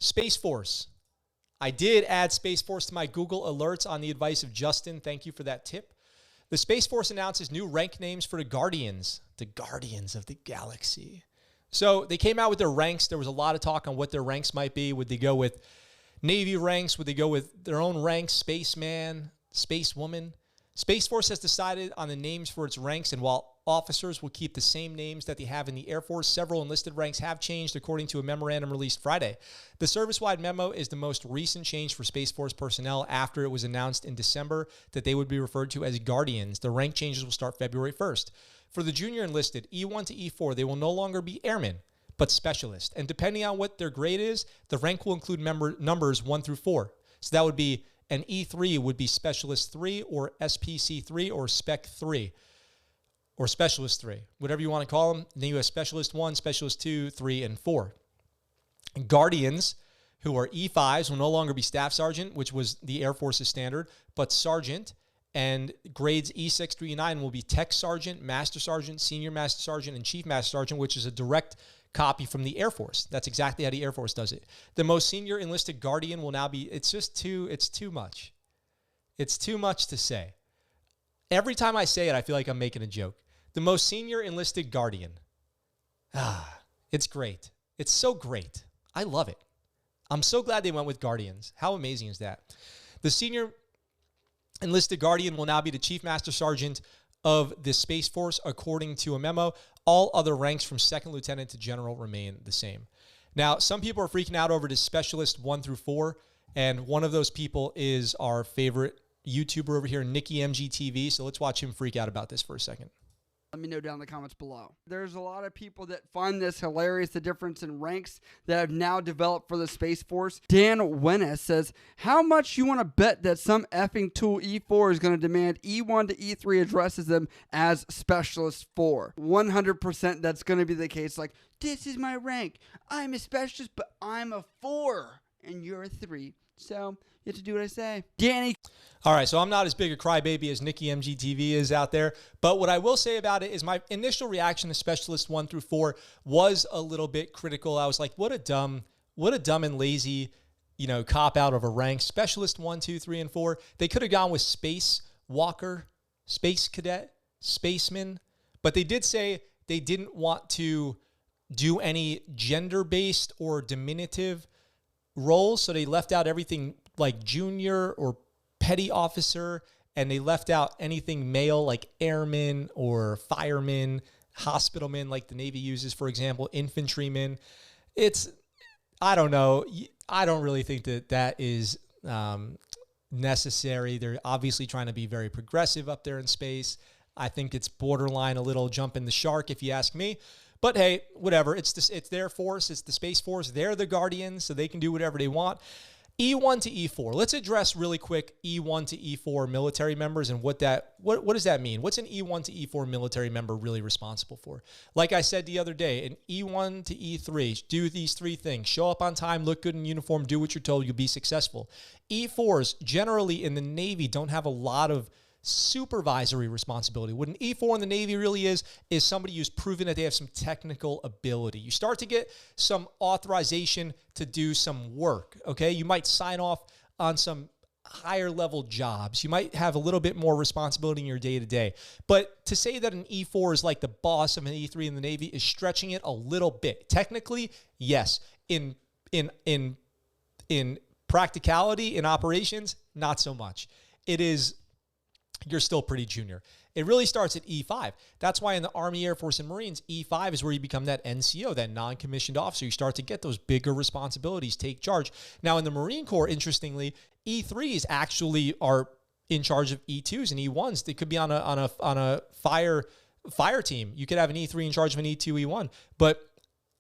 Space Force. I did add Space Force to my Google alerts on the advice of Justin. Thank you for that tip. The Space Force announces new rank names for the Guardians of the Galaxy. So they came out with their ranks. There was a lot of talk on what their ranks might be. Would they go with Navy ranks? Would they go with their own ranks? Spaceman, Spacewoman? Space Force has decided on the names for its ranks, and while officers will keep the same names that they have in the Air Force, several enlisted ranks have changed according to a memorandum released Friday. The service-wide memo is the most recent change for Space Force personnel after it was announced in December that they would be referred to as Guardians. The rank changes will start February 1st. For the junior enlisted, E1 to E4, they will no longer be airmen, but specialists. And depending on what their grade is, the rank will include numbers 1 through 4. So that would be an E3 would be Specialist 3 or SPC 3 or Spec 3 or Specialist 3, whatever you want to call them. And then you have Specialist 1, Specialist 2, 3, and 4. And Guardians, who are E5s, will no longer be Staff Sergeant, which was the Air Force's standard, but Sergeant. And grades E6 through E9 will be Tech Sergeant, Master Sergeant, Senior Master Sergeant, and Chief Master Sergeant, which is a direct copy from the Air Force. That's exactly how the Air Force does it. The most senior enlisted Guardian will now be, it's too much. It's too much to say. Every time I say it, I feel like I'm making a joke. The most senior enlisted Guardian. It's great. It's so great. I love it. I'm so glad they went with Guardians. How amazing is that? The senior enlisted Guardian will now be the Chief Master Sergeant of the Space Force, according to a memo. All other ranks from second lieutenant to general remain the same. Now, some people are freaking out over the Specialist 1 through 4, and one of those people is our favorite YouTuber over here, Nikki MGTV. So let's watch him freak out about this for a second. Let me know down in the comments below. There's a lot of people that find this hilarious, the difference in ranks that have now developed for the Space Force. Dan Wennes says, how much you want to bet that some effing tool E4 is going to demand E1 to E3 addresses them as Specialist 4? 100% that's going to be the case. Like, this is my rank. I'm a Specialist, but I'm a 4, and you're a 3. So you have to do what I say. Danny. All right, so I'm not as big a crybaby as Nikki MGTV is out there, but what I will say about it is my initial reaction to Specialist 1 through 4 was a little bit critical. I was like, what a dumb and lazy, cop out of a rank. Specialist 1, 2, 3, and 4. They could have gone with Space Walker, Space Cadet, Spaceman, but they did say they didn't want to do any gender-based or diminutive roles, so they left out everything like junior or petty officer, and they left out anything male like airman or fireman, hospitalman like the Navy uses, for example, infantryman. I don't know. I don't really think that is necessary. They're obviously trying to be very progressive up there in space. I think it's borderline a little jumping the shark, if you ask me. But hey, whatever. It's their force. It's the Space Force. They're the Guardians, so they can do whatever they want. E1 to E4. Let's address really quick E1 to E4 military members and what does that mean? What's an E1 to E4 military member really responsible for? Like I said the other day, an E1 to E3, do these 3 things. Show up on time, look good in uniform, do what you're told, you'll be successful. E4s generally in the Navy don't have a lot of supervisory responsibility. What an E4 in the Navy really is somebody who's proven that they have some technical ability. You start to get some authorization to do some work, okay? You might sign off on some higher level jobs. You might have a little bit more responsibility in your day-to-day. But to say that an E4 is like the boss of an E3 in the Navy is stretching it a little bit. Technically, yes. In practicality, in operations, not so much. You're still pretty junior. It really starts at E5. That's why in the Army, Air Force, and Marines, E5 is where you become that NCO, that non-commissioned officer. You start to get those bigger responsibilities, take charge. Now, in the Marine Corps, interestingly, E3s actually are in charge of E2s and E1s. They could be on a fire team. You could have an E3 in charge of an E2, E1.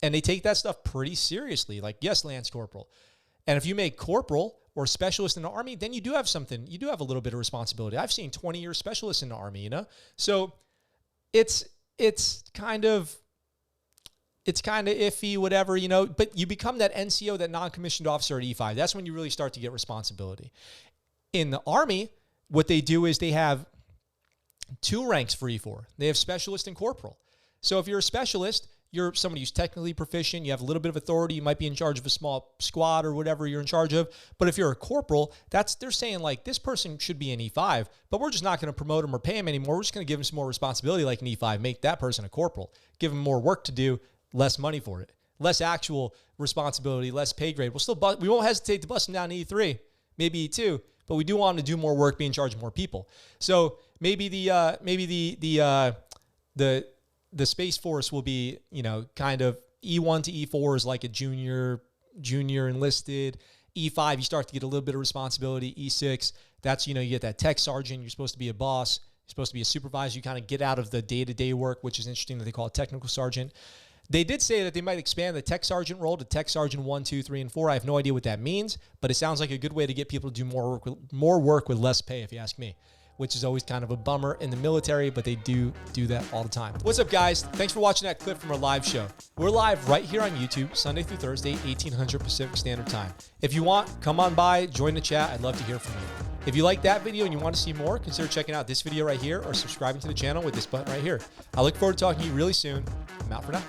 And they take that stuff pretty seriously. Like, yes, Lance Corporal. And if you make corporal or specialist in the Army, then you do have something. You do have a little bit of responsibility. I've seen 20-year specialists in the Army, So it's kind of iffy, whatever, But you become that NCO, that non-commissioned officer at E5. That's when you really start to get responsibility. In the Army, what they do is they have 2 ranks for E4. They have specialist and corporal. So if you're a specialist, you're somebody who's technically proficient, you have a little bit of authority, you might be in charge of a small squad or whatever you're in charge of. But if you're a corporal, they're saying like, this person should be an E5, but we're just not going to promote him or pay him anymore. We're just going to give him some more responsibility like an E5, make that person a corporal, give him more work to do, less money for it, less actual responsibility, less pay grade. We won't hesitate to bust him down to E3, maybe E2, but we do want him to do more work, be in charge of more people. So maybe the Space Force will be, kind of E1 to E4 is like a junior enlisted. E5, you start to get a little bit of responsibility. E6, that's, you get that tech sergeant. You're supposed to be a boss. You're supposed to be a supervisor. You kind of get out of the day-to-day work, which is interesting that they call it technical sergeant. They did say that they might expand the tech sergeant role to tech sergeant 1, 2, 3, and 4. I have no idea what that means, but it sounds like a good way to get people to do more work with less pay, if you ask me, which is always kind of a bummer in the military, but they do that all the time. What's up, guys? Thanks for watching that clip from our live show. We're live right here on YouTube, Sunday through Thursday, 1800 Pacific Standard Time. If you want, come on by, join the chat. I'd love to hear from you. If you like that video and you want to see more, consider checking out this video right here or subscribing to the channel with this button right here. I look forward to talking to you really soon. I'm out for now.